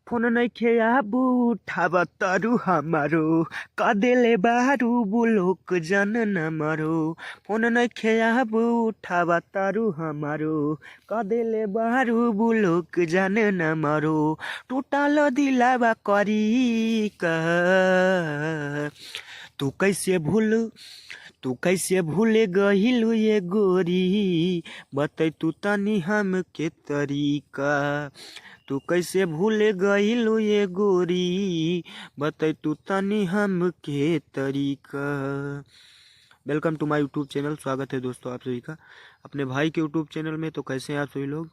Phone नइखे आबू उठाब तारू हमारो कदेले बारू बुलोक जन न मारो। फोन नइखे आबू उठाब तारू हमारो कदेले बारू बुलोक जन न मारो। टूटल दिलावा करी का तू कैसे भूल गहिलु ये गोरी बतै तू तनी हमके तरीका। तू कैसे भूल गइलू ये गोरी बतै तू तनी हमके तरीका। Welcome to my YouTube channel. स्वागत है दोस्तों आप सभी का अपने भाई के यूट्यूब चैनल में। तो कैसे हैं आप सभी लोग?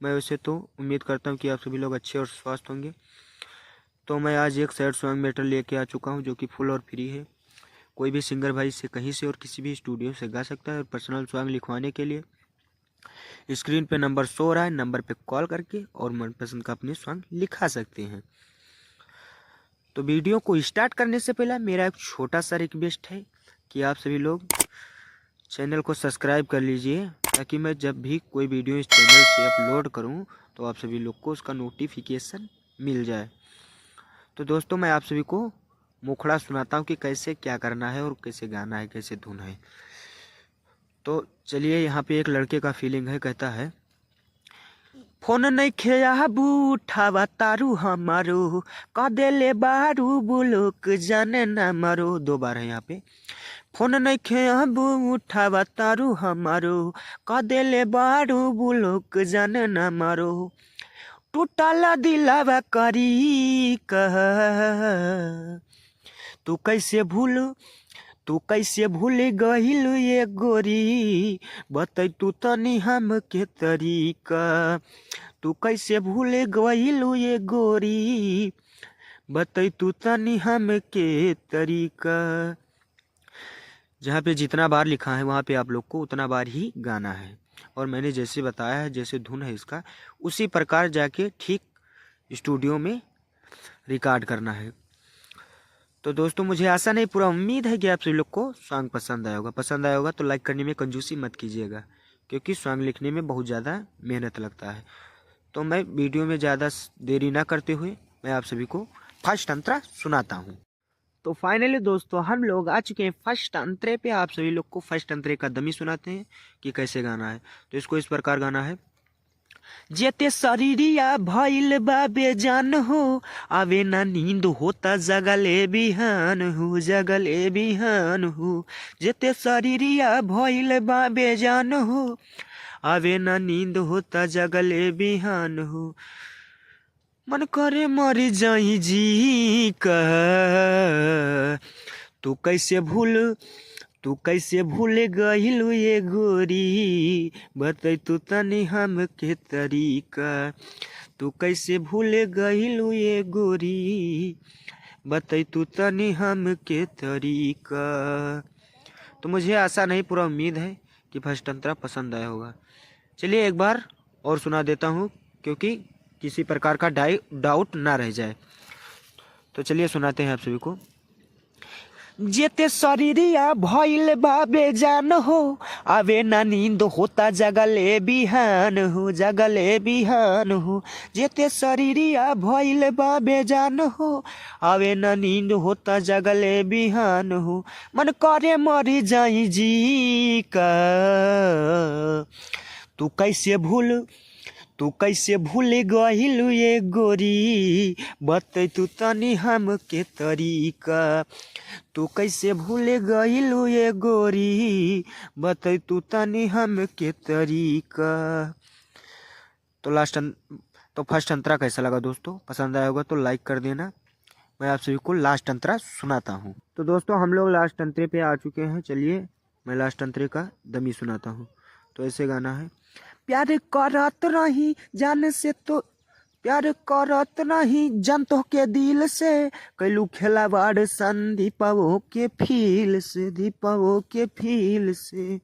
मैं वैसे तो उम्मीद करता हूं कि आप सभी लोग अच्छे और स्वस्थ होंगे। तो मैं आज एक सैड सॉन्ग मैटर लेके आ चुका हूं जो कि फुल और फ्री है। कोई भी सिंगर भाई से कहीं से और किसी भी स्टूडियो से गा सकता है। और पर्सनल सॉन्ग लिखवाने के लिए स्क्रीन पे नंबर शो रहा है, नंबर पे कॉल करके और मनपसंद का अपने सॉन्ग लिखा सकते हैं। तो वीडियो को स्टार्ट करने से पहले मेरा एक छोटा सा रिक्वेस्ट है कि आप सभी लोग चैनल को सब्सक्राइब कर लीजिए ताकि मैं जब भी कोई वीडियो इस चैनल से अपलोड करूं तो आप सभी लोग को उसका नोटिफिकेशन मिल जाए। तो दोस्तों मैं आप सभी को मुखड़ा सुनाता हूं कि कैसे क्या करना है और कैसे गाना है, कैसे धुन है। तो चलिए, यहाँ पे एक लड़के का फीलिंग है। कहता है फोन नइखे आबू उठावा तारू हमारो कदेले बारू बुलोक जाने न मारो। दो बार है यहाँ पे। फोन नइखे आबू उठावा तारू हमारो कदेले बारू बुलोक जाने न मारो। टूटल दिलावा करी कह तू कैसे भूल गहिलु ये गोरी बतै तू तनी हमके तरीका। तू कैसे भूल गहिलु ये गोरी बतै तू तनी हमके तरीका। जहाँ पे जितना बार लिखा है वहाँ पे आप लोग को उतना बार ही गाना है। और मैंने जैसे बताया है, जैसे धुन है इसका, उसी प्रकार जाके ठीक स्टूडियो में रिकॉर्ड करना है। तो दोस्तों मुझे आशा नहीं, पूरा उम्मीद है कि आप सभी लोग को सॉन्ग पसंद आया होगा। पसंद आया होगा तो लाइक करने में कंजूसी मत कीजिएगा, क्योंकि सॉन्ग लिखने में बहुत ज़्यादा मेहनत लगता है। तो मैं वीडियो में ज़्यादा देरी ना करते हुए मैं आप सभी को फर्स्ट अंतरा सुनाता हूँ। तो फाइनली दोस्तों हम लोग आ चुके हैं फर्स्ट अंतरे पे। आप सभी लोग को फर्स्ट अंतरे का दमी सुनाते हैं कि कैसे गाना है। तो इसको इस प्रकार गाना है। जेते शरीरिया भइल बा बेजान हो आवे ना नींद होता जगले बिहान हो, जगले बिहान हो। जेते शरीरिया भइल बा बेजान हो आवे ना नींद होता जगले बिहान हो। मन करे मर जाई जी का तू कैसे भूल गहिलु ये गोरी बतै तू तनी हमके तरीका। तू कैसे भूल गहिलु ये गोरी बतै तू तनी हमके तरीका। तो मुझे आशा नहीं, पूरा उम्मीद है कि फर्स्ट अंतरा पसंद आया होगा। चलिए एक बार और सुना देता हूँ, क्योंकि किसी प्रकार का डाउट ना रह जाए। तो चलिए सुनाते हैं आप सभी को। जेते शरीरिया भइल बा बेजान हो आवे ना नींद होता जगले बिहान हो, जगले बिहान हो। जेते शरीरिया भइल बा बेजान हो आवे ना नींद होता जगले बिहान हो। मन करे मरी जाई जी का तू कैसे भूल गहिलु ये गोरी बतै तू तनी हमके तरीका। तू कैसे भूल गहिलु ये गोरी बतै तू तनी हमके तरीका। तो फर्स्ट अंतरा कैसा लगा दोस्तों? पसंद आया होगा तो लाइक कर देना। मैं आप सभी को लास्ट अंतरा सुनाता हूँ। तो दोस्तों हम लोग लास्ट अंतरे पे आ चुके हैं। चलिए मैं लास्ट अंतरे का दमी सुनाता हूँ। तो ऐसे गाना है। प्यार करत रही जान से तो प्यार करत रही जान तो के दिल से कैलू खेलावाड़ सन दीपावो के फील से, दीपावो के फील से।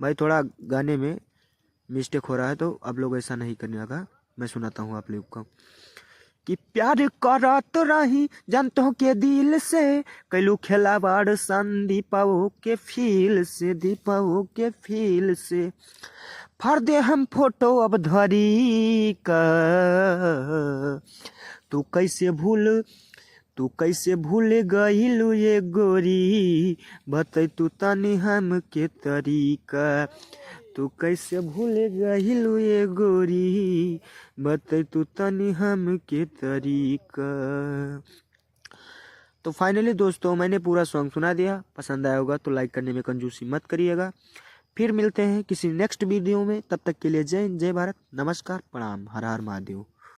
भाई थोड़ा गाने में मिस्टेक हो रहा है तो आप लोग ऐसा नहीं करने का। मैं सुनाता हूँ आप लोग को कि प्यार करत रही जान तो के दिल से कैलू खेलावाड़ सन दीपावो के फील से, दीपावो के फील से। फर दे हम फोटो अब धरी का तू कैसे भूल गइलू ये गोरी, बतै तू तनी हमके तरीका। तू कैसे भूल गइलू ये गोरी, बतै तू तनी हमके तरीका। तो फाइनली दोस्तों मैंने पूरा सॉन्ग सुना दिया, पसंद आया होगा तो लाइक करने में कंजूसी मत करिएगा। फिर मिलते हैं किसी नेक्स्ट वीडियो में, तब तक के लिए जय हिंद, जय भारत, नमस्कार, प्रणाम, हर हर महादेव।